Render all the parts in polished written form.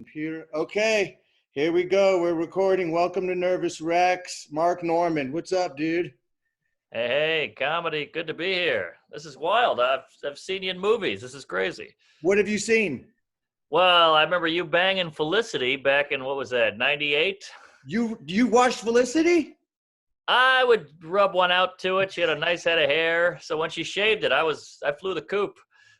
Computer. Okay, here we go. We're recording. Welcome to Nervous Rex. Mark Norman. What's up, dude? Hey, comedy, good to be here. This is wild. I've seen you in movies. This is crazy. What have you seen? Well, I remember you banging Felicity back in what was that, 98? You watched Felicity? I would rub one out to it. She had a nice head of hair. So when she shaved it, I flew the coop.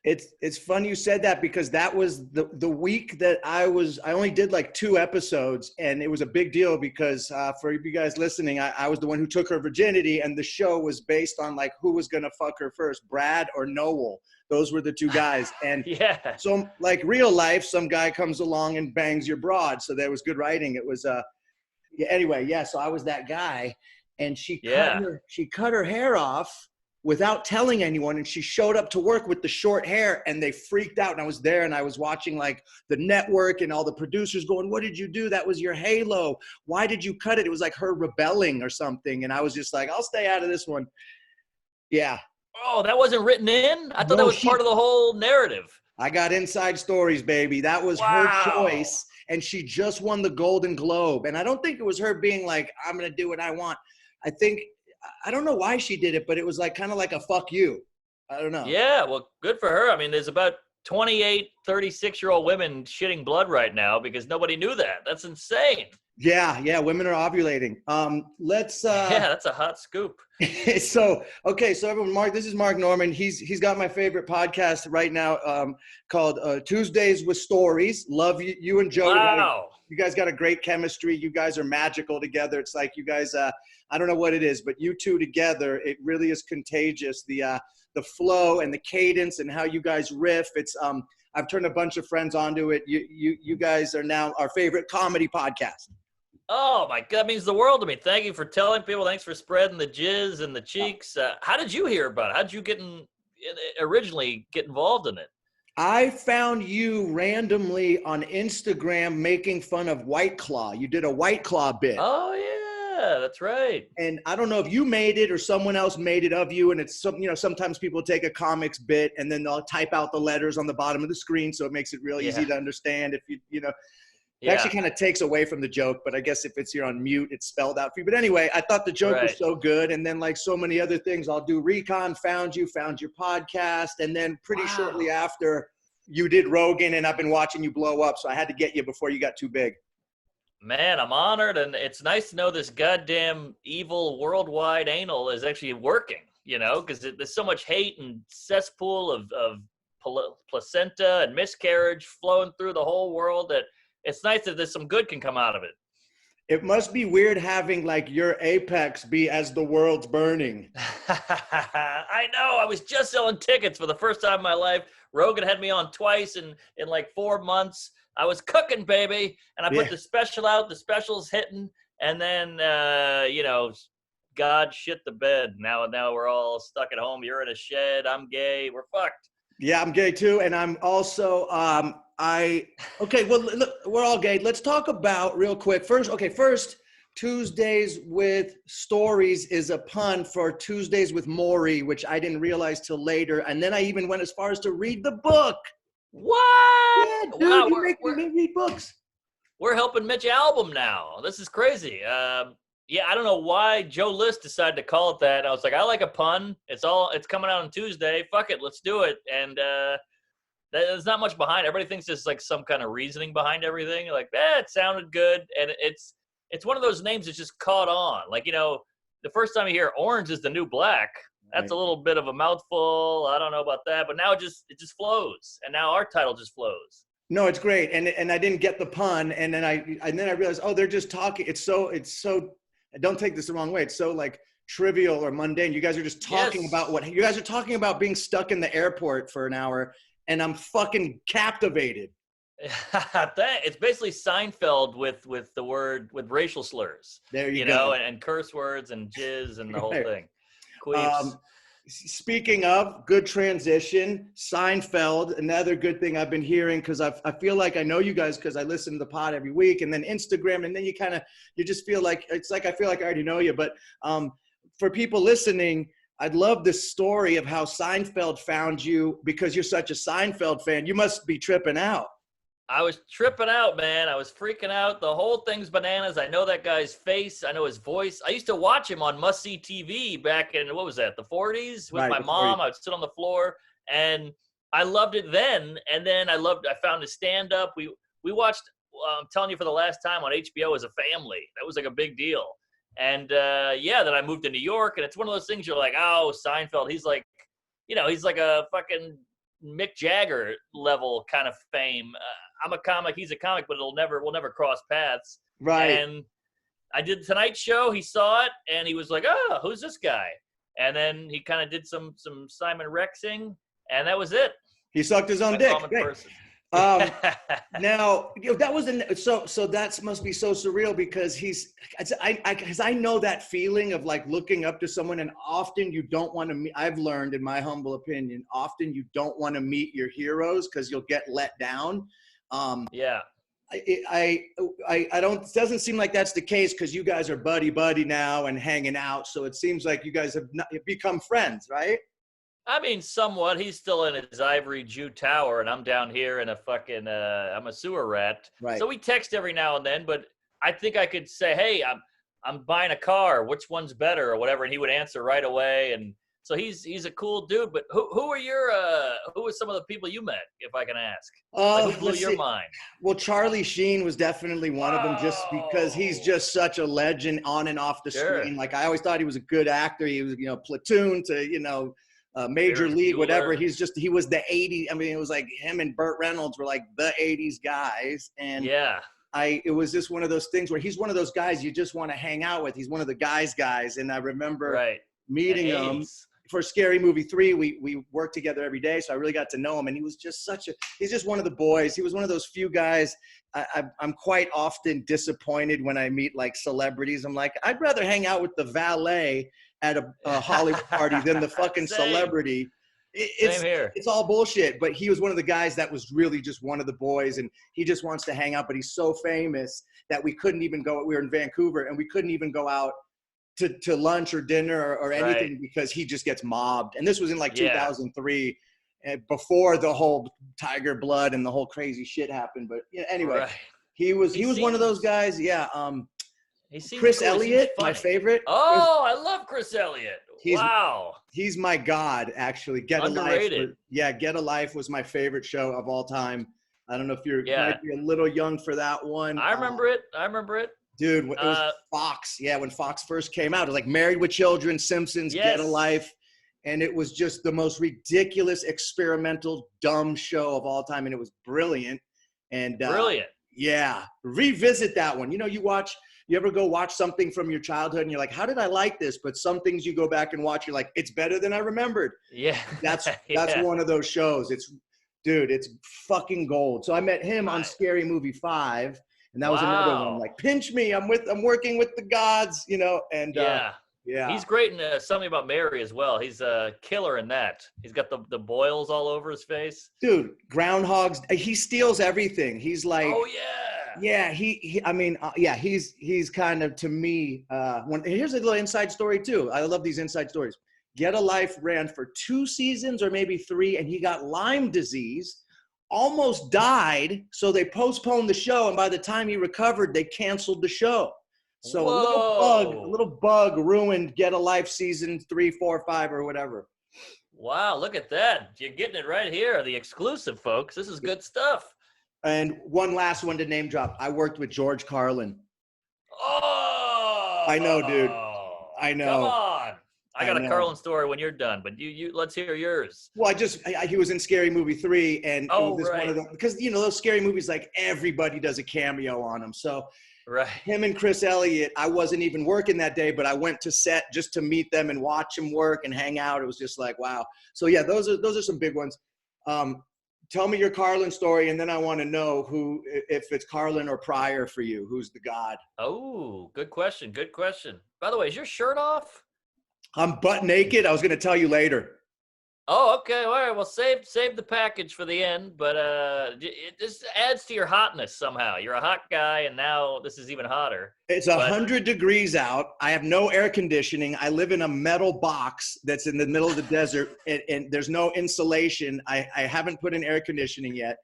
It's funny you said that because that was the week that I only did like 2 episodes, and it was a big deal because for you guys listening, I was the one who took her virginity, and the show was based on like who was gonna fuck her first, Brad or Noel. Those were the two guys, and Yeah. so like real life, some guy comes along and bangs your broad. So there was good writing. It was yeah, anyway, yeah. So I was that guy, and Yeah. she cut her hair off without telling anyone, and she showed up to work with the short hair, and they freaked out. And I was there, and I was watching like the network and all the producers going, "What did you do? That was your halo. Why did you cut it?" It was like her rebelling or something, and I was just like, "I'll stay out of this one." Yeah. Oh, that wasn't written in? I thought that No was part shit. of the whole narrative. I got inside stories, baby. That was her Wow. choice, and she just won the Golden Globe. And I don't think it was her being like, "I'm gonna do what I want." I think I don't know why she did it, but it was like kind of like a fuck you. I don't know. Yeah, well, good for her. I mean, there's about 28, 36-year-old women shitting blood right now because nobody knew that. That's insane. Yeah, yeah, women are ovulating. Let's Yeah, that's a hot scoop. so okay, so everyone, Mark, this is Mark Norman. He's got my favorite podcast right now, called Tuesdays with Stories. Love you, you and Joe. Wow. You guys got a great chemistry. You guys are magical together. It's like you guys, I don't know what it is, but you two together, it really is contagious. The flow and the cadence and how you guys riff. It's I've turned a bunch of friends onto it. You guys are now our favorite comedy podcast. Oh my God, that means the world to me. Thank you for telling people. Thanks for spreading the jizz and the cheeks. How did you hear about it? How did you originally get involved in it? I found you randomly on Instagram making fun of White Claw. You did a White Claw bit. Oh yeah, that's right. And I don't know if you made it or someone else made it of you. And it's sometimes people take a comics bit and then they'll type out the letters on the bottom of the screen. So it makes it real easy Yeah, to understand if it actually yeah, kind of takes away from the joke, but I guess if you're on mute, it's spelled out for you. But anyway, I thought the joke was right. so good. And then like so many other things, I'll do recon, found your podcast. And then pretty shortly Wow. after you did Rogan, and I've been watching you blow up. So I had to get you before you got too big. Man, I'm honored, and it's nice to know this goddamn evil worldwide anal is actually working, because there's so much hate and cesspool of placenta and miscarriage flowing through the whole world that it's nice that there's some good can come out of it. It must be weird having like your apex be as the world's burning. I know. I was just selling tickets for the first time in my life. Rogan had me on twice in like 4 months. I was cooking, baby, and I Yeah. put the special out. The special's hitting, and then God shit the bed. Now we're all stuck at home. You're in a shed. I'm gay. We're fucked. Yeah, I'm gay too. And I'm also, okay, well, look, we're all gay. Let's talk about real quick. First, Tuesdays with Stories is a pun for Tuesdays with Maury, which I didn't realize till later. And then I even went as far as to read the book. What? Yeah, dude, Wow, you make me read books. we're helping Mitch album now. This is crazy. Yeah, I don't know why Joe List decided to call it that. I was like, I like a pun. It's coming out on Tuesday. Fuck it, let's do it. And there's not much behind it. Everybody thinks there's like some kind of reasoning behind everything. Like, it sounded good, and it's one of those names that's just caught on. Like, the first time you hear orange is the new black, that's a little bit of a mouthful. I don't know about that, but now it just flows, and now our title just flows. No, it's great. And I didn't get the pun. And then I realized, oh, they're just talking. It's so, don't take this the wrong way. It's so like trivial or mundane. You guys are just talking Yes. about you guys are talking about being stuck in the airport for an hour, and I'm fucking captivated. It's basically Seinfeld with racial slurs, There you go. and curse words and jizz and the whole Right. thing. Queefs. Speaking of, good transition, Seinfeld, another good thing I've been hearing, because I feel like I know you guys because I listen to the pod every week, and then Instagram, and then you just feel like, it's like I feel like I already know you. But for people listening, I'd love this story of how Seinfeld found you, because you're such a Seinfeld fan. You must be tripping out. I was tripping out, man. I was freaking out. The whole thing's bananas. I know that guy's face. I know his voice. I used to watch him on Must See TV back in, what was that, the 40s with Right, my before you. mom. I would sit on the floor, and I loved it then. And then I found his stand up. We watched, I'm telling you, for the last time on HBO as a family. That was like a big deal. And yeah, then I moved to New York, and it's one of those things you're like, oh, Seinfeld, he's like, he's like a fucking Mick Jagger level kind of fame. I'm a comic, he's a comic, but we'll never cross paths. Right. And I did Tonight Show. He saw it, and he was like, "Oh, who's this guy?" And then he kind of did some Simon Rexing, and that was it. He sucked his own I dick. saw him in Great. person. Now, that was so that must be so surreal because I know that feeling of like looking up to someone, and often you don't want to meet. I've learned, in my humble opinion, often you don't want to meet your heroes because you'll get let down. Yeah. I don't. It doesn't seem like that's the case because you guys are buddy now and hanging out. So it seems like you guys have become friends, right? I mean, somewhat. He's still in his ivory Jew tower, and I'm down here in a fucking, I'm a sewer rat. Right. So we text every now and then, but I think I could say, hey, I'm buying a car. Which one's better or whatever? And he would answer right away. And so he's a cool dude. But who are some of the people you met, if I can ask? Like, who blew your mind? Well, Charlie Sheen was definitely one of them just because he's just such a legend on and off the screen. Like, I always thought he was a good actor. He was, Platoon to, Major League, whatever. He was the 80s. I mean, it was like him and Burt Reynolds were like the 80s guys. And yeah, it was just one of those things where he's one of those guys you just want to hang out with. He's one of the guys. And I remember meeting him for Scary Movie 3. We worked together every day. So I really got to know him. And he was just he's just one of the boys. He was one of those few guys. I'm quite often disappointed when I meet like celebrities. I'm like, I'd rather hang out with the valet at a Hollywood party than the fucking celebrity. Same here. It's all bullshit. But he was one of the guys that was really just one of the boys, and he just wants to hang out. But he's so famous that we couldn't even go. We were in Vancouver, and we couldn't even go out to lunch or dinner or anything because he just gets mobbed. And this was in like 2003, before the whole Tiger Blood and the whole crazy shit happened. But anyway, he was one of those guys. Yeah. Chris Elliott, my favorite. Oh, I love Chris Elliott. Wow. He's my god, actually. Get a Life. Get a Life was my favorite show of all time. I don't know if you might be a little young for that one. I remember it. Dude, it was Fox. Yeah, when Fox first came out, it was like Married with Children, Simpsons, Get a Life. And it was just the most ridiculous, experimental, dumb show of all time. And it was brilliant. And brilliant. Yeah. Revisit that one. You ever go watch something from your childhood and you're like, how did I like this? But some things you go back and watch, you're like, it's better than I remembered. Yeah. That's one of those shows. It's fucking gold. So I met him on Scary Movie 5. And that was another one. Like, pinch me. I'm working with the gods, and yeah. He's great in Something About Mary as well. He's a killer in that. He's got the boils all over his face. Dude, groundhogs. He steals everything. He's like, oh yeah. Yeah, he's kind of, to me, here's a little inside story too. I love these inside stories. Get a Life ran for 2 seasons or maybe 3, and he got Lyme disease, almost died, so they postponed the show, and by the time he recovered, they canceled the show. So a little bug ruined Get a Life season 3, 4, 5, or whatever. Wow, look at that. You're getting it right here, the exclusive, folks. This is good stuff. And one last one to name drop. I worked with George Carlin. Oh! I know, dude. I know. Come on. I got a Carlin story when you're done, but you let's hear yours. Well, he was in Scary Movie 3, and it was this one of them, because those scary movies, like, everybody does a cameo on them. So him and Chris Elliott, I wasn't even working that day, but I went to set just to meet them and watch them work and hang out. It was just like, wow. So yeah, those are some big ones. Tell me your Carlin story, and then I want to know if it's Carlin or Pryor for you. Who's the god? Oh, good question. Good question. By the way, is your shirt off? I'm butt naked. I was going to tell you later. Oh, okay. All right. Well, save the package for the end, but it just adds to your hotness somehow. You're a hot guy, and now this is even hotter. It's 100 degrees out. I have no air conditioning. I live in a metal box that's in the middle of the desert, and there's no insulation. I haven't put in air conditioning yet.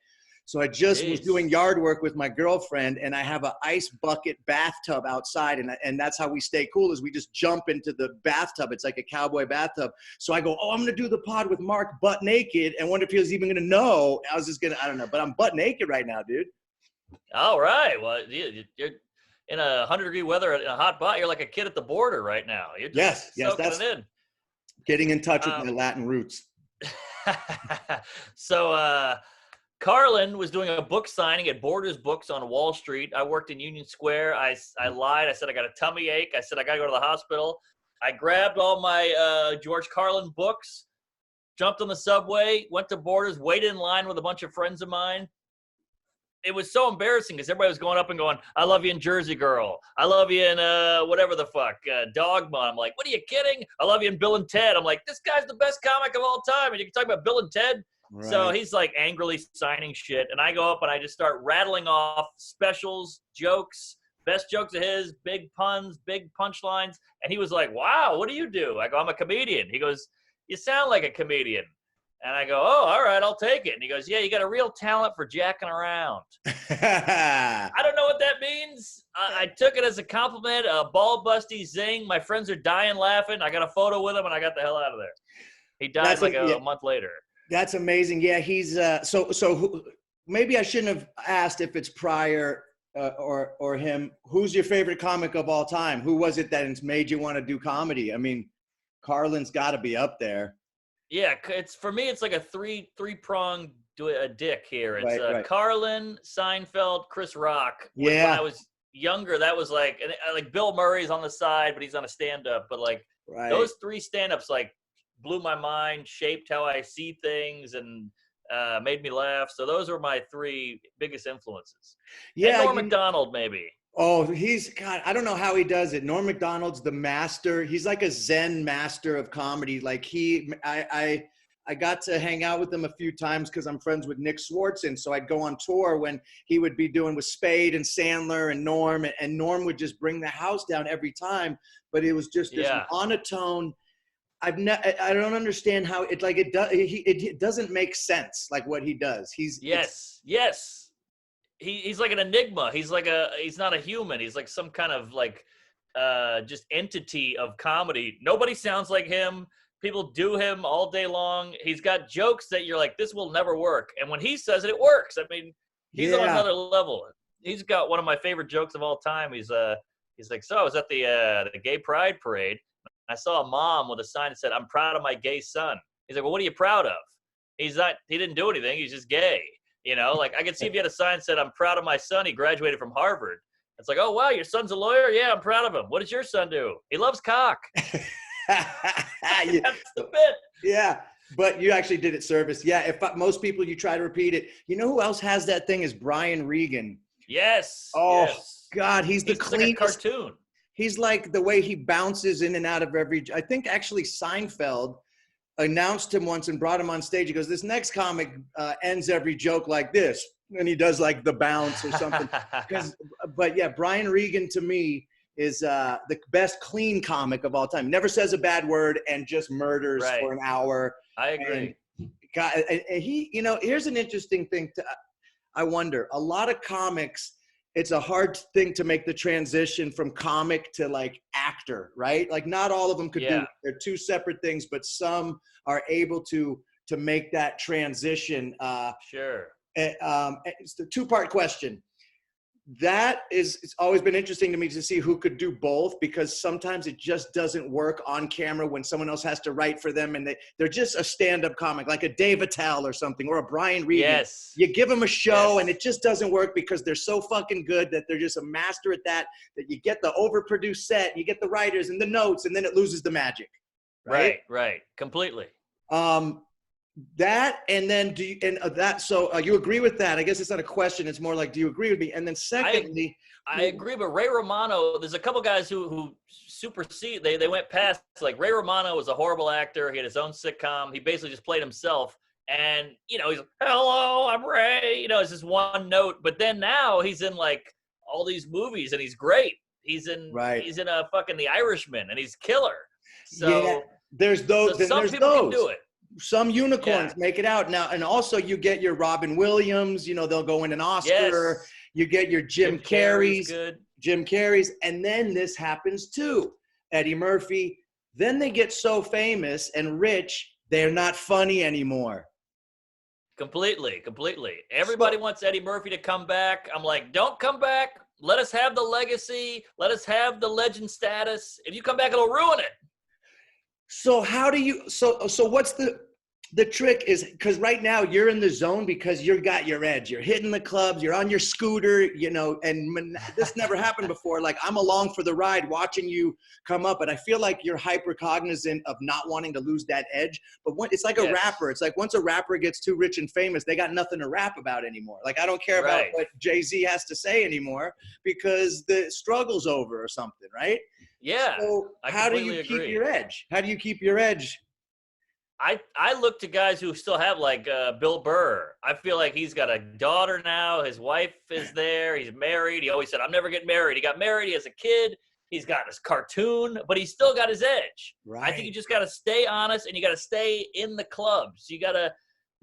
So I just was Jeez. doing yard work with my girlfriend, and I have an ice bucket bathtub outside, and that's how we stay cool, is we just jump into the bathtub. It's like a cowboy bathtub. So I go, oh, I'm going to do the pod with Mark butt naked, and wonder if he was even going to know. I was just going to, I don't know, but I'm butt naked right now, dude. All right. Well, you're in 100-degree weather in a hot butt. You're like a kid at the border right now. You're just soaking it in. Getting in touch with my Latin roots. So Carlin was doing a book signing at Borders Books on Wall Street. I worked in Union Square. I lied. I said I got a tummy ache. I said I got to go to the hospital. I grabbed all my George Carlin books, jumped on the subway, went to Borders, waited in line with a bunch of friends of mine. It was so embarrassing because everybody was going up and going, I love you in Jersey Girl. I love you in whatever the fuck, Dogma. I'm like, what are you kidding? I love you in Bill and Ted. I'm like, this guy's the best comic of all time. And you can talk about Bill and Ted. Right. So he's like angrily signing shit. And I go up and I just start rattling off specials, jokes, best jokes of his, big puns, big punchlines. And he was like, wow, what do you do? I go, I'm a comedian. He goes, you sound like a comedian. And I go, oh, all right, I'll take it. And he goes, yeah, you got a real talent for jacking around. I don't know what that means. I took it as a compliment, a ball busty zing. My friends are dying laughing. I got a photo with him, and I got the hell out of there. He died a month later. That's amazing. Yeah, he's so maybe I shouldn't have asked if it's Pryor or him. Who's your favorite comic of all time? Who was it that made you want to do comedy? I mean, Carlin's got to be up there. Yeah, it's for me. It's like a three-pronged dick here. It's right. Carlin, Seinfeld, Chris Rock. When I was younger, that was like Bill Murray's on the side, but he's on a stand-up. But those three stand-ups blew my mind, shaped how I see things, and made me laugh. So those were my three biggest influences. Yeah, and Norm Macdonald maybe. Oh, God, I don't know how he does it. Norm Macdonald's the master. He's like a Zen master of comedy. Like I got to hang out with him a few times because I'm friends with Nick Swartzen. So I'd go on tour when he would be doing with Spade and Sandler and Norm, and Norm would just bring the house down every time. But it was just this monotone. I don't understand how it doesn't make sense. Like what he does. Yes. He's like an enigma. He's not a human. He's like some kind of just entity of comedy. Nobody sounds like him. People do him all day long. He's got jokes that you're like, this will never work. And when he says it, it works. I mean, he's on another level. He's got one of my favorite jokes of all time. He's like, so I was at the gay pride parade. I saw a mom with a sign that said, I'm proud of my gay son. He's like, well, what are you proud of? He didn't do anything. He's just gay. You know, I could see if you had a sign that said, I'm proud of my son. He graduated from Harvard. It's like, oh, wow, your son's a lawyer? Yeah, I'm proud of him. What does your son do? He loves cock. That's the bit. Yeah, but you actually did it service. Yeah, most people, you try to repeat it. You know who else has that thing is Brian Regan. Yes. Oh, yes. God, he's the cleanest. Like a cartoon. He's like the way he bounces in and out of I think actually Seinfeld announced him once and brought him on stage. He goes, this next comic ends every joke like this. And he does like the bounce or something. But yeah, Brian Regan to me is the best clean comic of all time. Never says a bad word and just murders for an hour. I agree. And he, here's an interesting thing. I wonder, a lot of comics, it's a hard thing to make the transition from comic to actor, right? Like not all of them could do it. They're two separate things, but some are able to make that transition. Sure. It's the two-part question. It's always been interesting to me to see who could do both, because sometimes it just doesn't work on camera when someone else has to write for them and they're just a stand-up comic, like a Dave Attell or something, or a Brian Regan. Yes. You give them a show and it just doesn't work because they're so fucking good that they're just a master at that you get the overproduced set, you get the writers and the notes, and then it loses the magic. Right. Completely. That, and then so you agree with that? I guess it's not a question. It's more like, do you agree with me? And then secondly, I agree, but Ray Romano, there's a couple guys who supersede, they went past, Ray Romano was a horrible actor. He had his own sitcom. He basically just played himself. And, he's like, hello, I'm Ray. It's just one note. But then now he's in all these movies and he's great. He's in a fucking The Irishman and he's killer. So there's those. So some people can do it. Some unicorns make it out now. And also you get your Robin Williams, you know, they'll go win an Oscar. Yes. You get your Jim Carrey's. Good. Jim Carrey's. And then this happens too. Eddie Murphy. Then they get so famous and rich, they're not funny anymore. Completely. Everybody wants Eddie Murphy to come back. I'm like, don't come back. Let us have the legacy. Let us have the legend status. If you come back, it'll ruin it. So how do you, so what's the trick is, because right now you're in the zone because you got your edge. You're hitting the clubs, you're on your scooter, you know, and this never happened before. Like I'm along for the ride watching you come up, and I feel like you're hyper cognizant of not wanting to lose that edge. But it's like a rapper. It's like once a rapper gets too rich and famous, they got nothing to rap about anymore. Like I don't care about what Jay-Z has to say anymore because the struggle's over or something, right? Yeah. So how do you keep your edge? How do you keep your edge? I look to guys who still have like Bill Burr. I feel like he's got a daughter now. His wife is there. He's married. He always said, I'm never getting married. He got married. He has a kid. He's got his cartoon, but he's still got his edge. Right. I think you just got to stay honest and you got to stay in the clubs. You got to,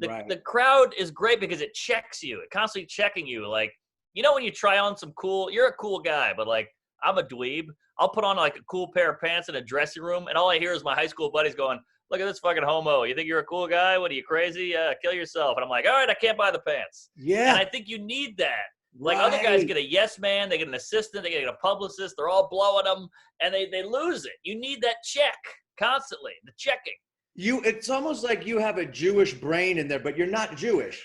the crowd is great because it checks you. It constantly checking you. Like, you know, when you try on some cool, you're a cool guy, but like, I'm a dweeb. I'll put on like a cool pair of pants in a dressing room and all I hear is my high school buddies going, look at this fucking homo. You think you're a cool guy? What are you, crazy? Kill yourself. And I'm like, all right, I can't buy the pants. Yeah. And I think you need that. Like other guys get a yes man, they get an assistant, they get a publicist, they're all blowing them, and they lose it. You need that check constantly, the checking. It's almost like you have a Jewish brain in there, but you're not Jewish.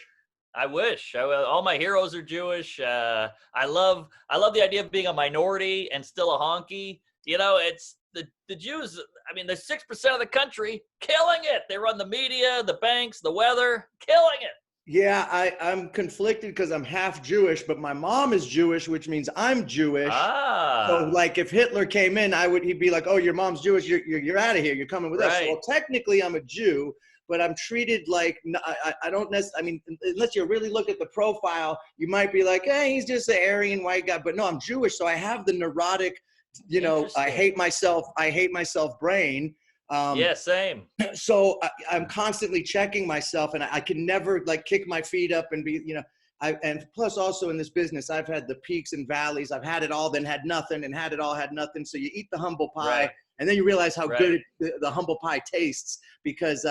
I wish. All my heroes are Jewish. I love the idea of being a minority and still a honky. You know, it's the Jews, I mean, they're 6% of the country, killing it. They run the media, the banks, the weather, killing it. Yeah, I'm conflicted because I'm half Jewish, but my mom is Jewish, which means I'm Jewish. So, like, if Hitler came in, he'd be like, "Oh, your mom's Jewish. You're out of here. You're coming with us." So, well, technically, I'm a Jew, but I'm treated like I don't necessarily. I mean, unless you really look at the profile, you might be like, "Hey, he's just an Aryan white guy." But no, I'm Jewish, so I have the neurotic, you know, I hate myself brain. Yeah, same. So I'm constantly checking myself, and I can never like kick my feet up and be, you know, and plus also in this business, I've had the peaks and valleys. I've had it all, then had nothing, and had it all, had nothing. So you eat the humble pie, and then you realize how good the humble pie tastes because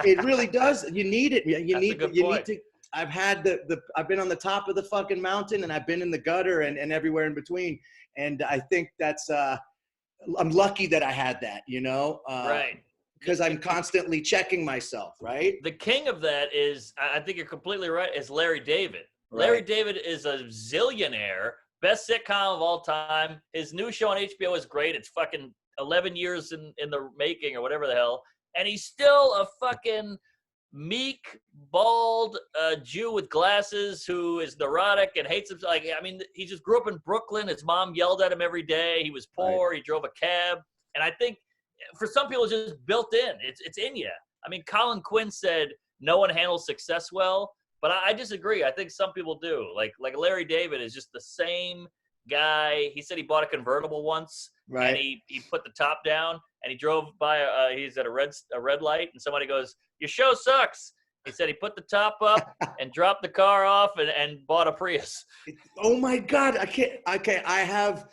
it really does. You need it. You need to. I've had I've been on the top of the fucking mountain, and I've been in the gutter and everywhere in between. And I think that's I'm lucky that I had that, you know, because I'm constantly checking myself, right? The king of that is, I think you're completely right, is Larry David. Larry David is a zillionaire, best sitcom of all time. His new show on HBO is great. It's fucking 11 years in the making or whatever the hell. And he's still a fucking meek, bald Jew with glasses who is neurotic and hates himself. Like, I mean, he just grew up in Brooklyn. His mom yelled at him every day. He was poor. He drove a cab. And I think for some people, it's just built in. It's in you. I mean, Colin Quinn said no one handles success well, but I disagree. I think some people do. Like Larry David is just the same guy. He said he bought a convertible once, and he put the top down, and he drove by. He's at a red light, and somebody goes, "Your show sucks." He said he put the top up and dropped the car off and bought a Prius. Oh my God! I can't. I have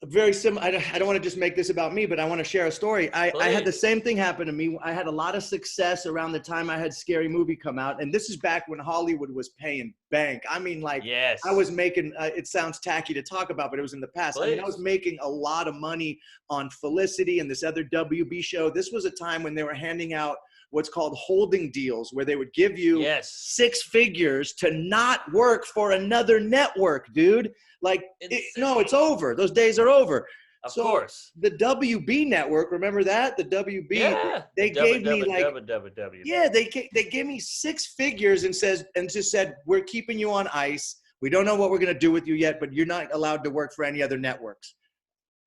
a very similar. I don't want to just make this about me, but I want to share a story. I had the same thing happen to me. I had a lot of success around the time I had Scary Movie come out, and this is back when Hollywood was paying bank. I mean, like, I was making. It sounds tacky to talk about, but it was in the past. I mean, I was making a lot of money on Felicity and this other WB show. This was a time when they were handing out what's called holding deals, where they would give you 6 figures to not work for another network, dude. Like, it's over. Those days are over. Of course. The WB network, remember that? The WB, they gave me like, they gave me 6 figures and just said, we're keeping you on ice. We don't know what we're going to do with you yet, but you're not allowed to work for any other networks.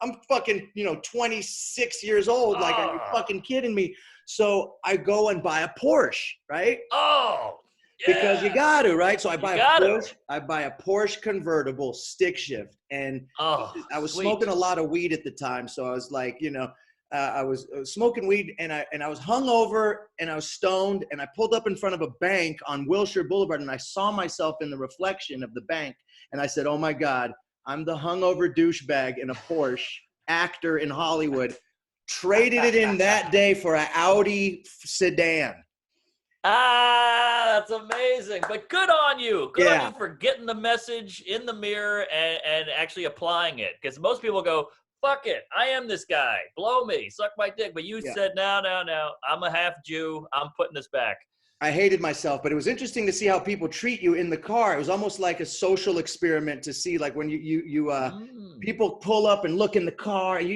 I'm fucking, 26 years old. Like, are you fucking kidding me? So I go and buy a Porsche, right? Oh, yeah. Because you got to, right? So I buy a Porsche. I buy a Porsche convertible stick shift, and I was smoking a lot of weed at the time. So I was like, I was smoking weed, and I was hungover, and I was stoned, and I pulled up in front of a bank on Wilshire Boulevard, and I saw myself in the reflection of the bank, and I said, "Oh my God, I'm the hungover douchebag in a Porsche, actor in Hollywood." Traded it in that day for an Audi sedan. That's amazing. But good on you. Good on Yeah. you for getting the message in the mirror and actually applying it. Because most people go, fuck it, I am this guy. Blow me, suck my dick. But you said, no, I'm a half Jew. I'm putting this back. I hated myself, but it was interesting to see how people treat you in the car. It was almost like a social experiment to see, like when people pull up and look in the car, and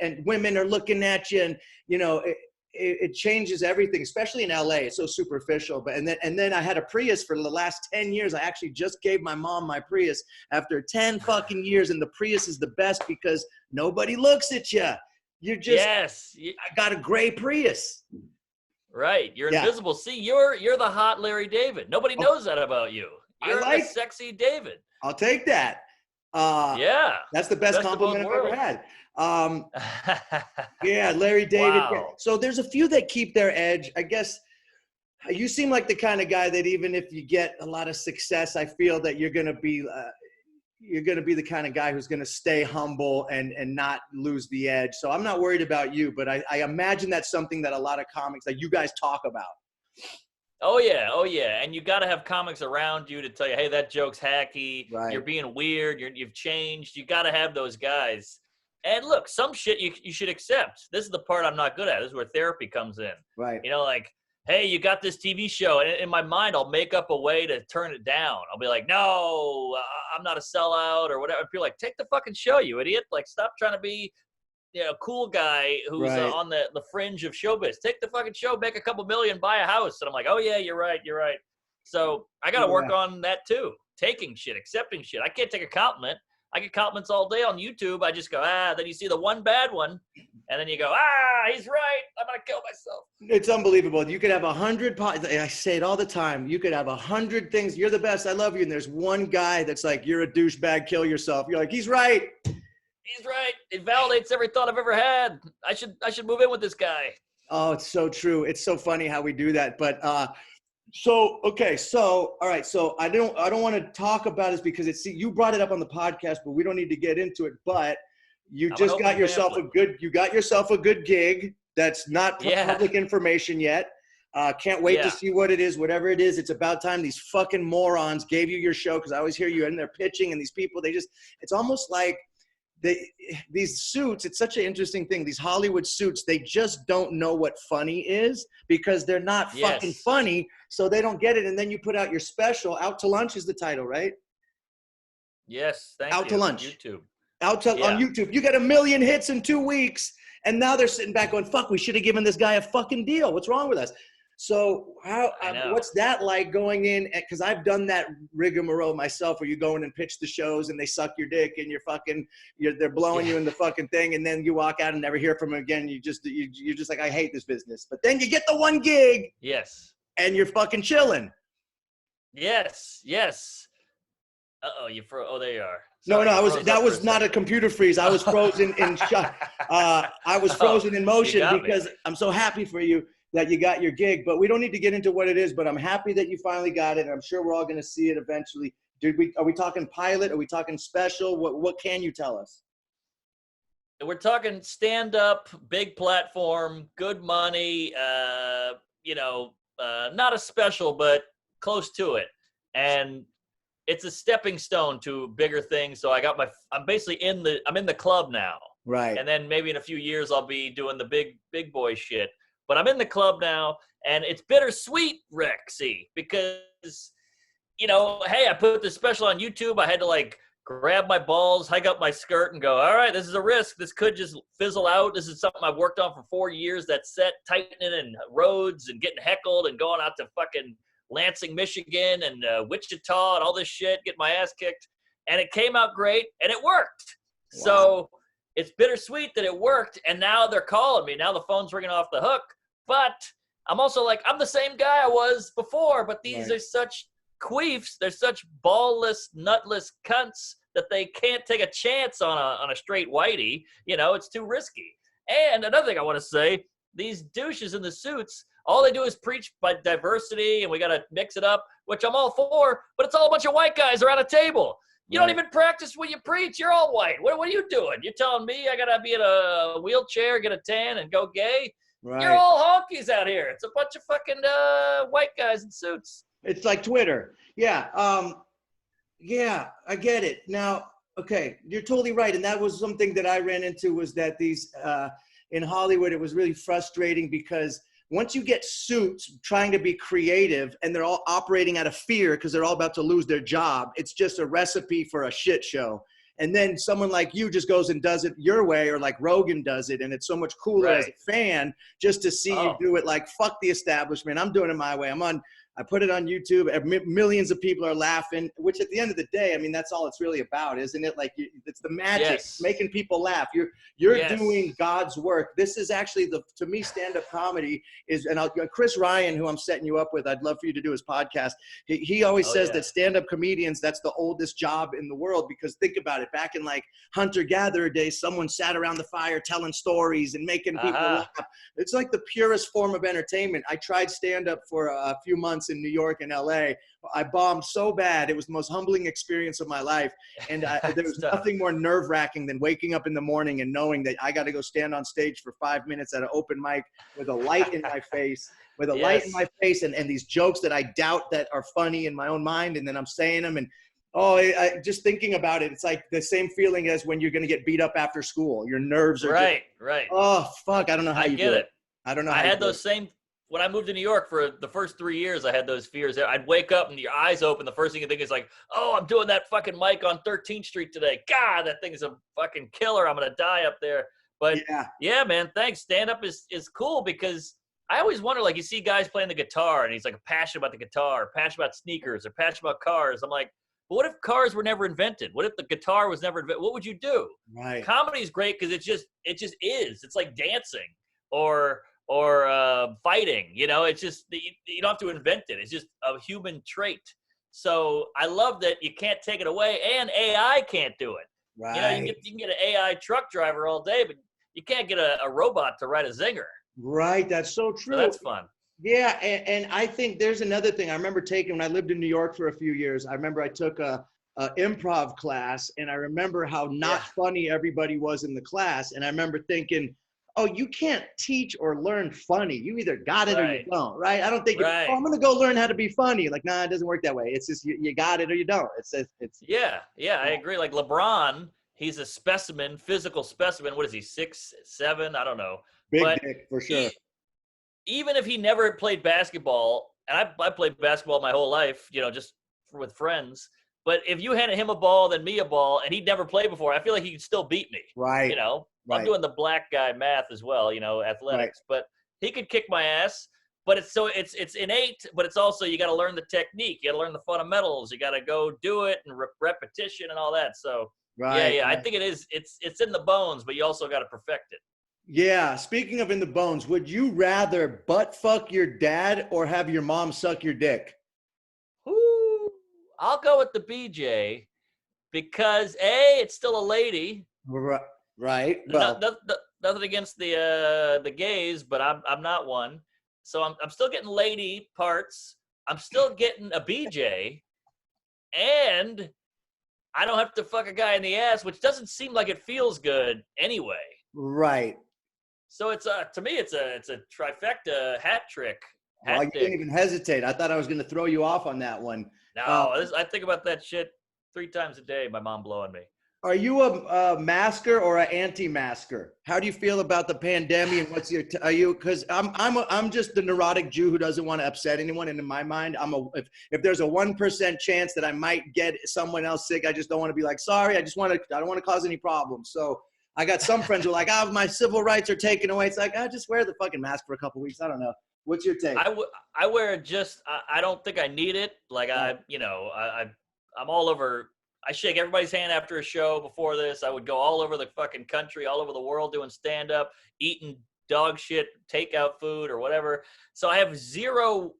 and women are looking at you, and you know, it changes everything, especially in LA. It's so superficial. But and then I had a Prius for the last 10 years. I actually just gave my mom my Prius after 10 fucking years, and the Prius is the best because nobody looks at you. You're just I got a gray Prius. Right, you're invisible. See, you're the hot Larry David. Nobody knows that about you. You're the sexy David. I'll take that. That's the best compliment I've ever had. Larry David. Wow. Yeah. So there's a few that keep their edge. I guess you seem like the kind of guy that even if you get a lot of success, I feel that you're going to be the kind of guy who's going to stay humble and not lose the edge. So I'm not worried about you, but I imagine that's something that a lot of comics, like you guys, talk about. Oh yeah. And you got to have comics around you to tell you, hey, that joke's hacky. Right. You're being weird. You've changed. You got to have those guys. And look, some shit you should accept. This is the part I'm not good at. This is where therapy comes in. Right. You know, like, hey, you got this TV show. And in my mind, I'll make up a way to turn it down. I'll be like, no, I'm not a sellout or whatever. People are like, take the fucking show, you idiot. Like, stop trying to be, you know, cool guy who's on the fringe of showbiz. Take the fucking show, make a couple million, buy a house. And I'm like, oh yeah, you're right. So I got to work on that too. Taking shit, accepting shit. I can't take a compliment. I get compliments all day on YouTube. I just go, then you see the one bad one. And then you go, he's right. I'm going to kill myself. It's unbelievable. You could have 100, I say it all the time. You could have 100 things. You're the best. I love you. And there's one guy that's like, you're a douchebag, kill yourself. You're like, he's right. He's right. It validates every thought I've ever had. I should move in with this guy. Oh, it's so true. It's so funny how we do that. But all right. So I don't want to talk about this because you brought it up on the podcast, but we don't need to get into it. But you just got yourself a good gig that's not public information yet. Can't wait to see what it is, whatever it is. It's about time these fucking morons gave you your show, because I always hear you in there pitching, and these people, it's almost like these suits, it's such an interesting thing. These Hollywood suits, they just don't know what funny is because they're not fucking funny, so they don't get it. And then you put out your special. Out to Lunch is the title, right? Yes, thank you. Out to Lunch. YouTube. On YouTube. You got 1 million hits in 2 weeks, and now they're sitting back going, fuck, we should have given this guy a fucking deal. What's wrong with us? So what's that like going in? Because I've done that rigmarole myself, where you go in and pitch the shows and they suck your dick and they're blowing you in the fucking thing, and then you walk out and never hear from them again. You're just like, I hate this business. But then you get the one gig. Yes. And you're fucking chilling. Yes. Uh-oh, there you are. Sorry, that was not a computer freeze. I was frozen in shock. I was frozen in motion because I'm so happy for you that you got your gig. But we don't need to get into what it is, but I'm happy that you finally got it. And I'm sure we're all going to see it eventually. Are we talking pilot? Are we talking special? What can you tell us? We're talking stand-up, big platform, good money, not a special, but close to it. And it's a stepping stone to bigger things. So I'm basically in the club now. Right. And then maybe in a few years I'll be doing the big boy shit. But I'm in the club now, and it's bittersweet, Rexy, because, hey, I put this special on YouTube. I had to grab my balls, hike up my skirt, and go, all right, this is a risk. This could just fizzle out. This is something I've worked on for 4 years. That set, tightening and roads and getting heckled and going out to fucking Lansing, Michigan and Wichita and all this shit, get my ass kicked. And it came out great, and it worked. Wow. So it's bittersweet that it worked, and now they're calling me. Now the phone's ringing off the hook. But I'm also like, I'm the same guy I was before, but these are such queefs. They're such ballless, nutless cunts that they can't take a chance on a straight whitey. It's too risky. And another thing I want to say, these douches in the suits, all they do is preach by diversity and we got to mix it up, which I'm all for, but it's all a bunch of white guys around a table. You don't even practice what you preach. You're all white. What are you doing? You're telling me I got to be in a wheelchair, get a tan, and go gay? Right. You're all honkies out here. It's a bunch of fucking white guys in suits. It's like Twitter. Yeah. Yeah, I get it. Now, okay, you're totally right. And that was something that I ran into, was that these, in Hollywood, it was really frustrating because once you get suits trying to be creative and they're all operating out of fear because they're all about to lose their job, it's just a recipe for a shit show. And then someone like you just goes and does it your way, or like Rogan does it. And it's so much cooler as a fan just to see you do it like, fuck the establishment. I'm doing it my way. I put it on YouTube. Millions of people are laughing, which at the end of the day, I mean, that's all it's really about, isn't it? Like, it's the magic, making people laugh. You're doing God's work. This is actually to me, stand-up comedy is, and Chris Ryan, who I'm setting you up with, I'd love for you to do his podcast. He always says that stand-up comedians, that's the oldest job in the world, because think about it. Back in like hunter-gatherer days, someone sat around the fire telling stories and making people laugh. It's like the purest form of entertainment. I tried stand-up for a few months in New York and LA. I bombed so bad. It was the most humbling experience of my life. And there was nothing more nerve-wracking than waking up in the morning and knowing that I got to go stand on stage for 5 minutes at an open mic with a light in my face, and these jokes that I doubt that are funny in my own mind. And then I'm saying them, and just thinking about it, it's like the same feeling as when you're going to get beat up after school. Your nerves are right. Oh, fuck. I don't know how you get it. I don't know. I had those same. When I moved to New York for the first 3 years, I had those fears. I'd wake up and your eyes open. The first thing you think is like, oh, I'm doing that fucking mic on 13th Street today. God, that thing is a fucking killer. I'm going to die up there. But yeah, man, thanks. Stand-up is cool because I always wonder, like, you see guys playing the guitar and he's like passionate about the guitar, passionate about sneakers, or passionate about cars. I'm like, but what if cars were never invented? What if the guitar was never invented? What would you do? Right. Comedy is great because it just is. It's like dancing or fighting, it's just, you don't have to invent it. It's just a human trait. So I love that you can't take it away, and AI can't do it. Right. You can get an AI truck driver all day, but you can't get a robot to write a zinger. Right. That's so true. So that's fun. Yeah. And I think there's another thing I remember taking when I lived in New York for a few years. I remember I took a improv class, and I remember how not funny everybody was in the class. And I remember thinking, oh, you can't teach or learn funny. You either got it or you don't, right? I don't think, I'm going to go learn how to be funny. Like, nah, it doesn't work that way. It's just, you got it or you don't. Yeah, I agree. Like LeBron, he's a specimen, physical specimen. What is he, 6'7"? I don't know. Big dick, for sure. Even if he never played basketball, and I played basketball my whole life, just with friends. But if you handed him a ball, then me a ball, and he'd never played before, I feel like he could still beat me. Right. I'm doing the black guy math as well, athletics, but he could kick my ass. But it's innate, but it's also, you got to learn the technique. You got to learn the fundamentals. You got to go do it and repetition and all that. So I think it is. It's in the bones, but you also got to perfect it. Yeah. Speaking of in the bones, would you rather butt fuck your dad or have your mom suck your dick? Ooh, I'll go with the BJ because it's still a lady. Right. Well, nothing against the gays, but I'm not one. So I'm still getting lady parts. I'm still getting a BJ, and I don't have to fuck a guy in the ass, which doesn't seem like it feels good anyway. Right. So it's to me it's a trifecta hat trick. You didn't even hesitate. I thought I was going to throw you off on that one. No, I think about that shit 3 times a day. My mom blowing me. Are you a masker or an anti-masker? How do you feel about the pandemic? And what's your? Are you? Because I'm just the neurotic Jew who doesn't want to upset anyone. And in my mind, if there's a 1% chance that I might get someone else sick, I just don't want to be like, sorry. I don't want to cause any problems. So I got some friends who are like, my civil rights are taken away. It's like, just wear the fucking mask for a couple weeks. I don't know. What's your take? I wear it just. I don't think I need it. Like I'm all over. I shake everybody's hand after a show. Before this, I would go all over the fucking country, all over the world doing stand-up, eating dog shit, takeout food or whatever. So I have zero,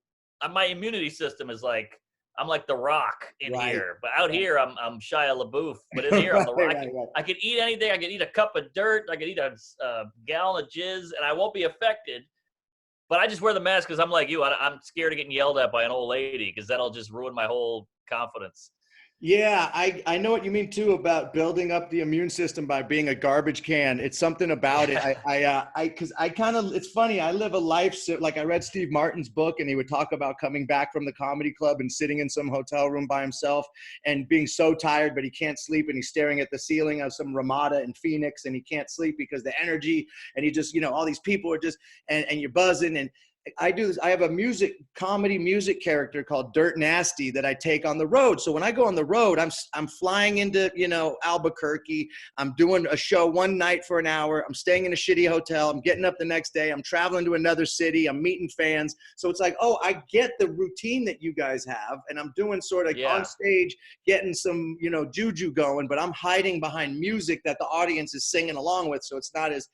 my immunity system is like I'm like The Rock in Right. here, but out here I'm Shia LaBeouf. But in here I'm The Right, Rock. right. I could eat anything. I could eat a cup of dirt. I could eat a gallon of jizz, and I won't be affected. But I just wear the mask because I'm like you. I'm scared of getting yelled at by an old lady because that'll just ruin my whole confidence. Yeah, I know what you mean too about building up the immune system by being a garbage can. It's something about it. Yeah. Because I kind of, it's funny. I live a life like I read Steve Martin's book, and he would talk about coming back from the comedy club and sitting in some hotel room by himself and being so tired, but he can't sleep, and he's staring at the ceiling of some Ramada in Phoenix, and he can't sleep because the energy, and he just, all these people are just, and you're buzzing, and I do this. I have a comedy music character called Dirt Nasty that I take on the road. So when I go on the road, I'm flying into, Albuquerque. I'm doing a show one night for an hour. I'm staying in a shitty hotel. I'm getting up the next day. I'm traveling to another city. I'm meeting fans. So it's like, oh, I get the routine that you guys have, and I'm doing sort of on stage, getting some, juju going, but I'm hiding behind music that the audience is singing along with. So it's not as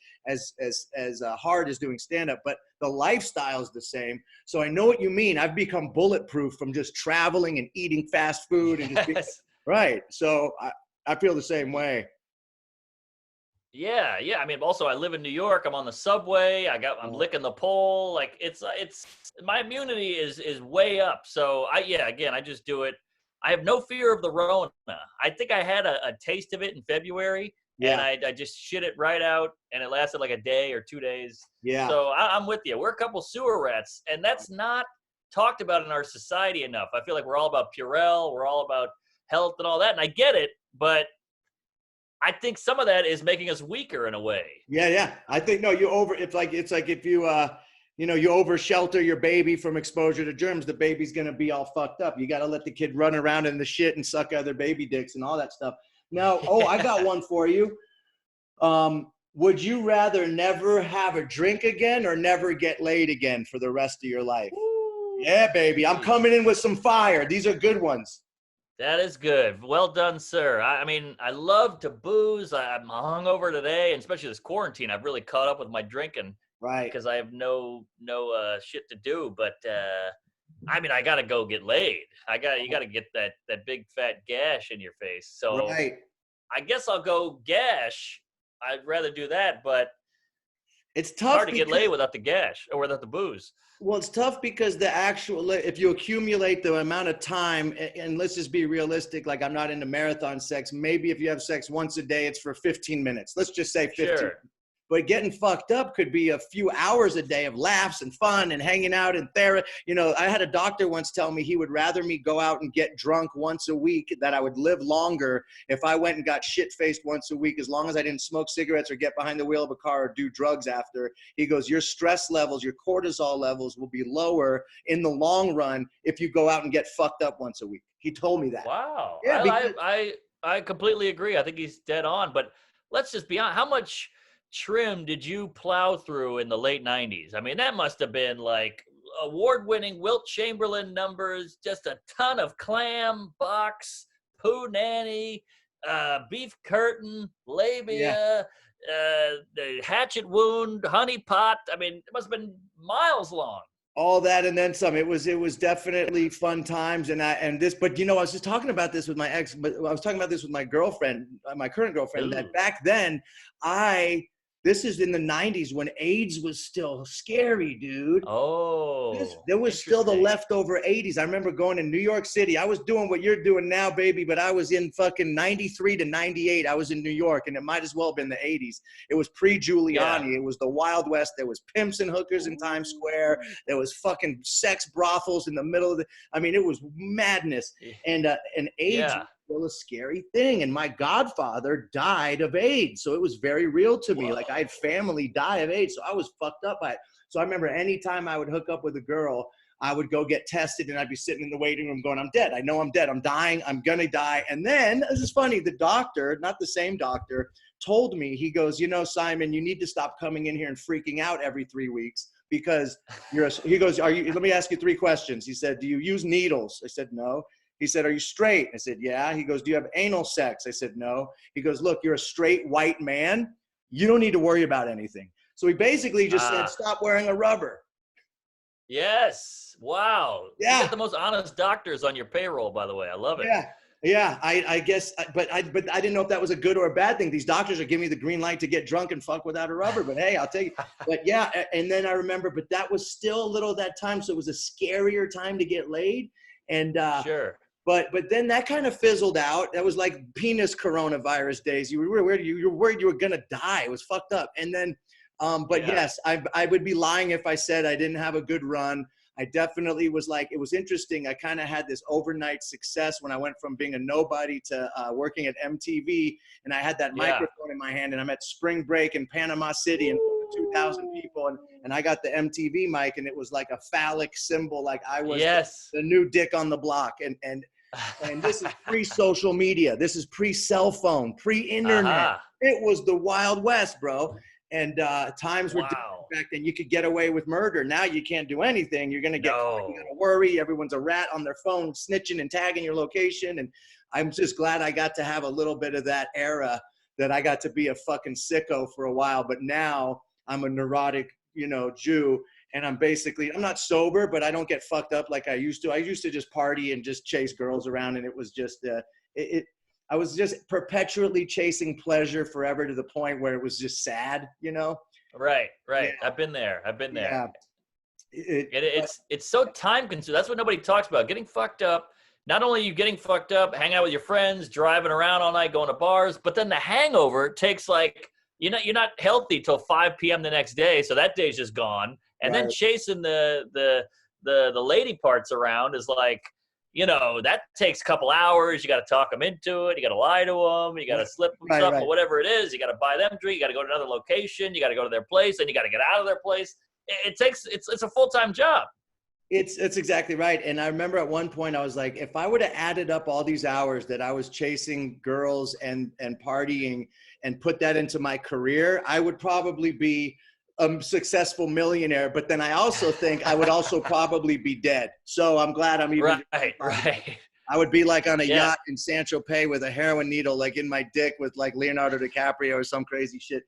hard as doing stand-up, but the lifestyle is the same. So I know what you mean. I've become bulletproof from just traveling and eating fast food and just right. So I feel the same way. Yeah. I mean, also I live in New York. I'm on the subway. I'm licking the pole. Like it's my immunity is way up. So I just do it. I have no fear of the Rona. I think I had a taste of it in February. Yeah. And I just shit it right out, and it lasted like a day or 2 days. Yeah. So I'm with you. We're a couple sewer rats, and that's not talked about in our society enough. I feel like we're all about Purell. We're all about health and all that, and I get it, but I think some of that is making us weaker in a way. Yeah. I think, no, it's like if you, you over shelter your baby from exposure to germs, the baby's going to be all fucked up. You got to let the kid run around in the shit and suck other baby dicks and all that stuff. Now, I got one for you. Would you rather never have a drink again or never get laid again for the rest of your life? Ooh, yeah, baby. I'm coming in with some fire. These are good ones. That is good. Well done, sir. I mean, I love to booze. I'm hungover today, and especially this quarantine, I've really caught up with my drinking. Right. Because I have no shit to do. But I mean, I gotta go get laid. You gotta get that big fat gash in your face. So I guess I'll go gash. I'd rather do that, but it's tough. Hard to get laid without the gash or without the booze. Well, it's tough because if you accumulate the amount of time, and let's just be realistic, like I'm not into marathon sex. Maybe if you have sex once a day, it's for 15 minutes. Let's just say 15. Sure. But getting fucked up could be a few hours a day of laughs and fun and hanging out and therapy. I had a doctor once tell me he would rather me go out and get drunk once a week, that I would live longer if I went and got shit-faced once a week, as long as I didn't smoke cigarettes or get behind the wheel of a car or do drugs after. He goes, your stress levels, your cortisol levels will be lower in the long run if you go out and get fucked up once a week. He told me that. Wow. Yeah, I completely agree. I think he's dead on. But let's just be honest. How much trim did you plow through in the late 90s? I mean, that must have been like award-winning Wilt Chamberlain numbers, just a ton of clam, box, poo nanny, beef curtain, labia, the hatchet wound, honey pot. I mean, it must have been miles long. All that and then some. It was definitely fun times, but I was just talking about this with my ex, but I was talking about this with my girlfriend, my current girlfriend. Ooh. That back then this is in the 90s when AIDS was still scary, dude. Oh, there was still the leftover 80s. I remember going to New York City. I was doing what you're doing now, baby, but I was in fucking 93 to 98. I was in New York, and it might as well have been the 80s. It was pre-Giuliani. Yeah. It was the Wild West. There was pimps and hookers in Times Square. There was fucking sex brothels in the middle of it was madness. And AIDS was still a scary thing. And my godfather died of AIDS. So it was very real to me. Whoa. Like I had family die of AIDS. So I was fucked up by it. So I remember anytime I would hook up with a girl, I would go get tested and I'd be sitting in the waiting room going, I'm dead. I know I'm dead. I'm dying. I'm going to die. And then, this is funny, the doctor, not the same doctor, told me, he goes, Simon, you need to stop coming in here and freaking out every 3 weeks because he goes, let me ask you 3 questions. He said, do you use needles? I said, no. He said, are you straight? I said, yeah. He goes, do you have anal sex? I said, no. He goes, look, you're a straight white man. You don't need to worry about anything. So he basically just said, stop wearing a rubber. Yes. Wow. You got Yeah. the most honest doctors on your payroll, by the way. I love it. Yeah. Yeah, I guess, but I didn't know if that was a good or a bad thing. These doctors are giving me the green light to get drunk and fuck without a rubber. But hey, I'll take it. But yeah, and then I remember, but that was still a little that time, so it was a scarier time to get laid. And Sure. but then that kind of fizzled out. That was like penis coronavirus days. You were worried you were gonna die. It was fucked up. And then, but Yeah. yes, I would be lying if I said I didn't have a good run. I definitely was like, it was interesting. I kind of had this overnight success when I went from being a nobody to working at MTV, and I had that Yeah. microphone in my hand, and I'm at spring break in Panama City and 2,000 people, and I got the MTV mic, and it was like a phallic symbol, like I was Yes. the new dick on the block, and this is pre-social media. This is pre-cell phone, pre-internet. Aha. It was the Wild West, bro. And times were different Wow. back then. You could get away with murder. Now you can't do anything. You're gonna get caught. You No. gotta worry. Everyone's a rat on their phone, snitching and tagging your location. And I'm just glad I got to have a little bit of that era. That I got to be a fucking sicko for a while. But now I'm a neurotic, Jew. And I'm not sober, but I don't get fucked up like I used to. I used to just party and just chase girls around, and it was just I was just perpetually chasing pleasure forever to the point where it was just sad, Right. Yeah. I've been there. Yeah. It's so time consuming. That's what nobody talks about. Getting fucked up. Not only are you getting fucked up, hanging out with your friends, driving around all night, going to bars, but then the hangover takes like you're not healthy till 5 p.m. the next day, so that day's just gone. And then Right. chasing the lady parts around is like, that takes a couple hours. You got to talk them into it. You got to lie to them. You got to slip them Right, something, right. whatever it is. You got to buy them drink. You got to go to another location. You got to go to their place, and you got to get out of their place. It's a full-time job. It's exactly right. And I remember at one point I was like, if I would have added up all these hours that I was chasing girls and partying and put that into my career, I would probably be a successful millionaire. But then I also think I would also probably be dead. So I'm glad I'm even Right. I would be like on a yacht in Saint-Tropez with a heroin needle like in my dick with like Leonardo DiCaprio or some crazy shit.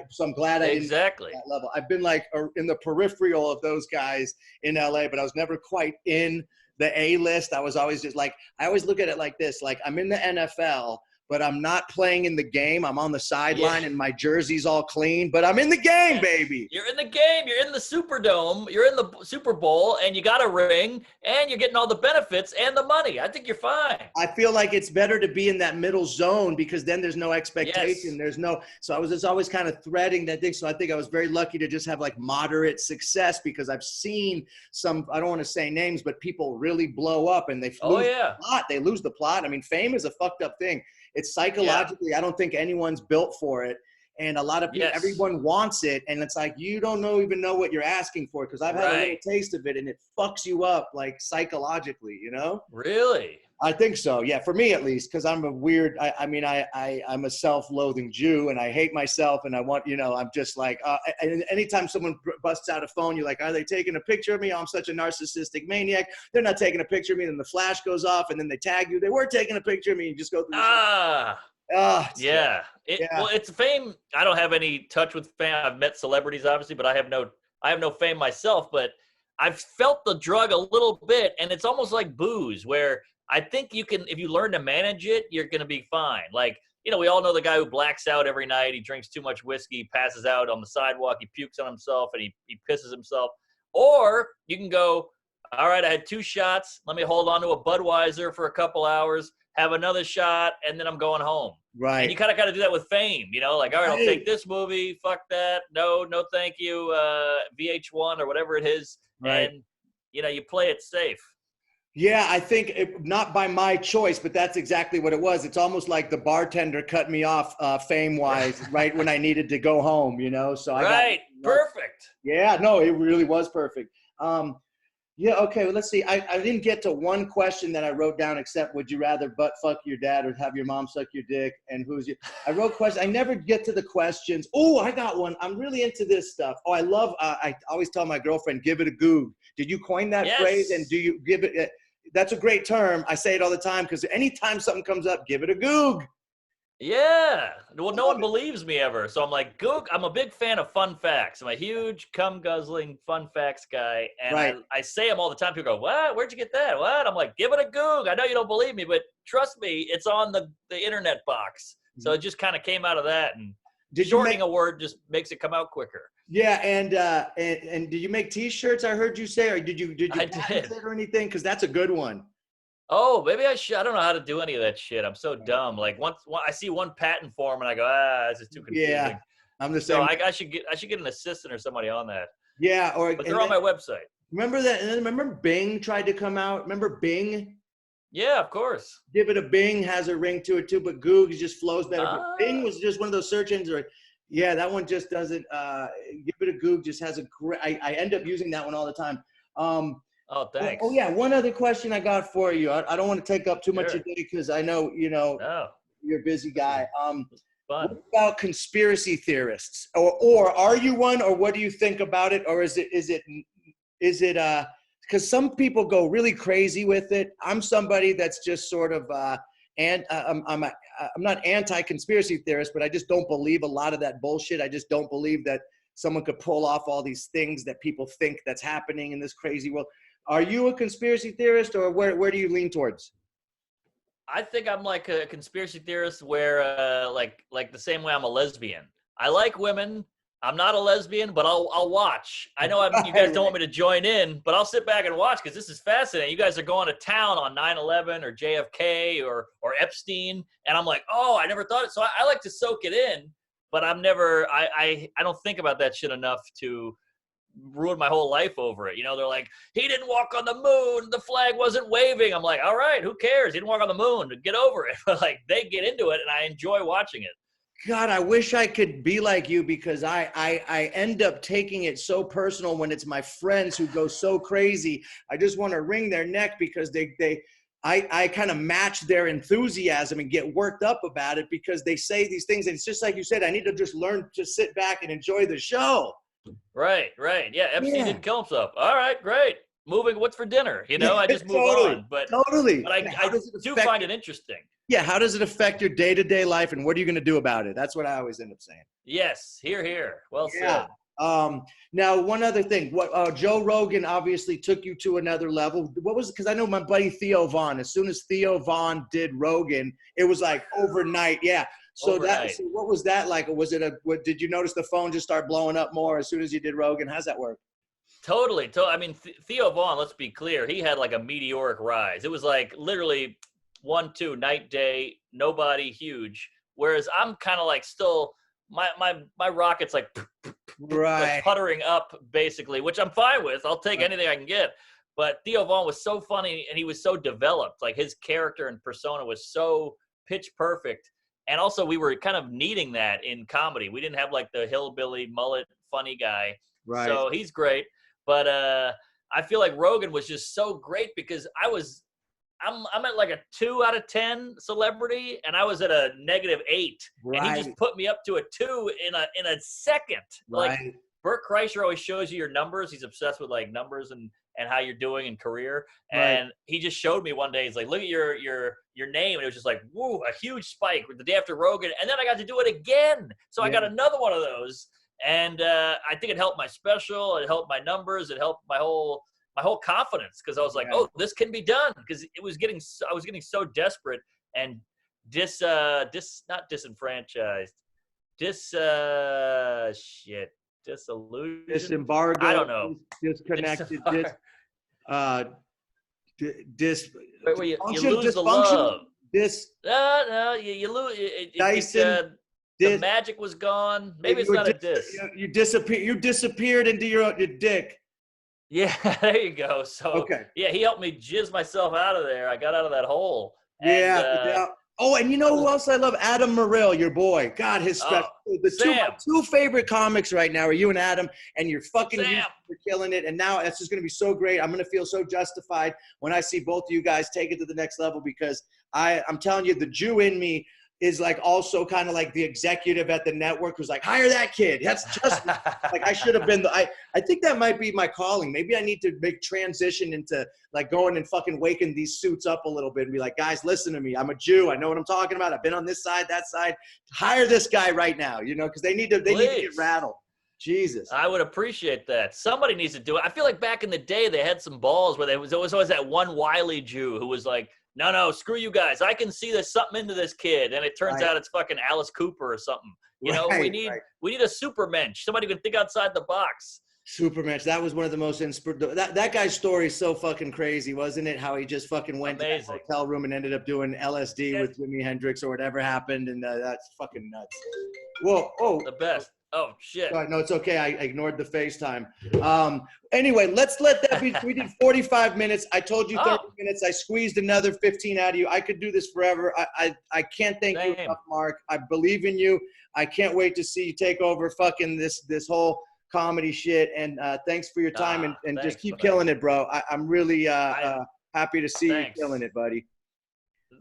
So I'm glad I didn't Exactly. get to that level. I've been like in the peripheral of those guys in LA, but I was never quite in the A list. I was always just like, I always look at it like this, like I'm in the NFL, but I'm not playing in the game. I'm on the sideline and my jersey's all clean, but I'm in the game, baby. You're in the game. You're in the Superdome. You're in the Super Bowl, and you got a ring, and you're getting all the benefits and the money. I think you're fine. I feel like it's better to be in that middle zone because then there's no expectation. Yes. There's no, so I was just always kind of threading that thing. So I think I was very lucky to just have like moderate success because I've seen some, I don't want to say names, but people really blow up and they lose the plot. They lose the plot. I mean, fame is a fucked up thing. It's psychologically, I don't think anyone's built for it. And a lot of people, everyone wants it. And it's like, you don't even know what you're asking for. Cause I've had a little taste of it and it fucks you up like psychologically, Really? I think so. Yeah. For me, at least. Cause I'm a weird, I'm a self-loathing Jew and I hate myself. And I want, I'm just like, and anytime someone busts out a phone, you're like, are they taking a picture of me? Oh, I'm such a narcissistic maniac. They're not taking a picture of me. Then the flash goes off and then they tag you. They were taking a picture of me and you just go through. Well, it's fame. I don't have any touch with fame. I've met celebrities, obviously, but I have no fame myself. But I've felt the drug a little bit, and it's almost like booze, where I think you can, if you learn to manage it, you're going to be fine. Like, we all know the guy who blacks out every night. He drinks too much whiskey, passes out on the sidewalk, he pukes on himself, and he pisses himself. Or you can go, all right, I had 2 shots. Let me hold on to a Budweiser for a couple hours, have another shot, and then I'm going home. Right. And you kind of got to do that with fame, like, all right, I'll take this movie. Fuck that. No, thank you. VH1 or whatever it is. Right. And, you play it safe. Yeah, I think not by my choice, but that's exactly what it was. It's almost like the bartender cut me off fame-wise right when I needed to go home, So Perfect. Yeah, no, it really was perfect. Yeah, okay, well, let's see. I didn't get to one question that I wrote down except would you rather butt fuck your dad or have your mom suck your dick and who's you? I wrote questions. I never get to the questions. Oh, I got one. I'm really into this stuff. Oh, I love, I always tell my girlfriend, give it a goog. Did you coin that phrase and do you give it, that's a great term. I say it all the time because anytime something comes up, give it a goog. Yeah. Well, no Love one it. believes me ever. So I'm like, Goog, I'm a big fan of fun facts. I'm a huge cum guzzling fun facts guy. And Right. I say them all the time. People go, what? Where'd you get that? What? I'm like, give it a Goog. I know you don't believe me, but trust me, it's on the internet box. So it just kind of came out of that. And Did you shortening make? a word just makes it come out quicker. Yeah, and did you make T-shirts? I heard you say, or did you I patent did. it or anything? Because that's a good one. Oh, maybe I should. I don't know how to do any of that shit. I'm so dumb. Like once I see one patent form and I go, this is too Yeah, confusing. I'm the So same. I should get an assistant or somebody on that. Yeah, But they're on my website. remember that, and then remember Bing tried to come out. Remember Bing? Yeah, of course. Give it a Bing has a ring to it too, but Google just flows better. But Bing Ah, was just one of those search engines. Yeah, that one just doesn't. Give it a Google just has a great. I end up using that one all the time. oh, thanks. Oh yeah, one other question I got for you. I don't want to take up too much Sure. of your day because I know No, you're a busy this guy. is What fun. about conspiracy theorists, or are you one, or what do you think about it, or is it because some people go really crazy with it. I'm somebody that's just sort of and I'm not anti-conspiracy theorist, but I just don't believe a lot of that bullshit. I just don't believe that someone could pull off all these things that people think that's happening in this crazy world. Are you a conspiracy theorist, or where do you lean towards? I think I'm like a conspiracy theorist where like the same way I'm a lesbian. I like women. I'm not a lesbian, but I'll watch. I know you guys don't want me to join in, but I'll sit back and watch because this is fascinating. You guys are going to town on 9/11 or JFK or Epstein, and I'm like, oh, I never thought it. So I like to soak it in, but I'm never. I don't think about that shit enough to ruin my whole life over it. You know, they're like, he didn't walk on the moon, the flag wasn't waving. I'm like, all right, who cares? He didn't walk on the moon. Get over it. But like, they get into it, and I enjoy watching it. God, I wish I could be like you because I end up taking it so personal when it's my friends who go so crazy. I just want to wring their neck because I kind of match their enthusiasm and get worked up about it because they say these things. And it's just like you said, I need to just learn to sit back and enjoy the show. Right, right. Yeah, Epstein Yeah. didn't kill himself. All right, great. Moving, what's for dinner? You know, I just move Totally. on. But Totally. but I do find it interesting. Yeah, how does it affect your day-to-day life and what are you going to do about it? That's what I always end up saying. Yes, here. Well Yeah. said. Now, one other thing. What Joe Rogan obviously took you to another level. What was it? Because I know my buddy Theo Vaughn. As soon as Theo Vaughn did Rogan, it was like overnight. Yeah. So Overnight. so what was that like? Or was it did you notice the phone just start blowing up more as soon as you did Rogan? How's that work? Totally. I mean, Theo Vaughn, let's be clear, he had like a meteoric rise. It was like literally 1-2, night, day, nobody, huge. Whereas I'm kind of like still, my rocket's like Right. puttering up basically, which I'm fine with. I'll take anything I can get. But Theo Vaughn was so funny and he was so developed. Like his character and persona was so pitch perfect. And also we were kind of needing that in comedy. We didn't have like the hillbilly mullet funny guy. Right. So he's great. But I feel like Rogan was just so great because I'm at like a 2 out of 10 celebrity, and I was at a -8, Right. and he just put me up to a 2 in a second. Right. Like Bert Kreischer always shows you your numbers. He's obsessed with like numbers and how you're doing in career. And he just showed me one day. He's like, look at your name, and it was just like, woo, a huge spike the day after Rogan, and then I got to do it again. So I got another one of those. And I think it helped my special. It helped my numbers. It helped my whole confidence because I was like, oh, this can be done. Because I was getting so desperate and not disenfranchised, disillusioned. Disembargo. I don't know. Disconnected. Wait, you lose the love. No, you lose. The magic was gone. Maybe it's not a diss. You disappeared into your dick. Yeah, there you go. So okay. Yeah, he helped me jizz myself out of there. I got out of that hole. Yeah. Oh, and you know who else I love? Adam Morrell, your boy. God, his stuff. My two favorite comics right now are you and Adam, and you're fucking for killing it. And now it's just going to be so great. I'm going to feel so justified when I see both of you guys take it to the next level because I'm telling you, the Jew in me is like also kind of like the executive at the network who's like, hire that kid. That's just like, I should have been I think that might be my calling. Maybe I need to make transition into like going and fucking waking these suits up a little bit and be like, guys, listen to me. I'm a Jew. I know what I'm talking about. I've been on this side, that side. Hire this guy right now, you know, because they need to get rattled. Jesus. I would appreciate that. Somebody needs to do it. I feel like back in the day, they had some balls where there was always that one wily Jew who was like, no, screw you guys. I can see there's something into this kid. And it turns out it's fucking Alice Cooper or something. You know, we need a supermensch, somebody who can think outside the box. Supermensch. That was one of the most that guy's story is so fucking crazy, wasn't it? How he just fucking went to the hotel room and ended up doing LSD with Jimi Hendrix or whatever happened. And that's fucking nuts. Whoa. Oh, the best. Oh, shit. No, it's okay. I ignored the FaceTime. Anyway, let's let that be. We did 45 minutes. I told you 30 minutes. I squeezed another 15 out of you. I could do this forever. I can't thank you enough, Mark. I believe in you. I can't wait to see you take over fucking this whole comedy shit. And thanks for your time and just keep killing it, bro. I'm really happy to see you killing it, buddy.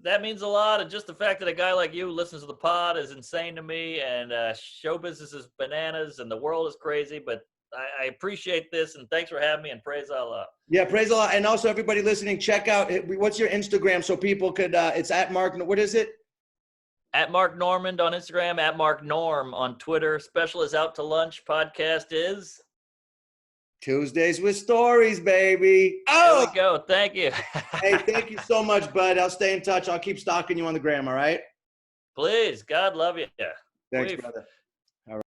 That means a lot, and just the fact that a guy like you listens to the pod is insane to me, and show business is bananas, and the world is crazy, but I appreciate this, and thanks for having me, and praise Allah. Yeah, praise Allah, and also everybody listening, check out, what's your Instagram so people could, it's at Mark, what is it? At Mark Normand on Instagram, at Mark Norm on Twitter. Special is Out to Lunch. Podcast is... Tuesdays with Stories, baby. Oh, there we go. Thank you. Hey, thank you so much, bud. I'll stay in touch. I'll keep stalking you on the gram, all right? Please. God love you. Thanks, brother.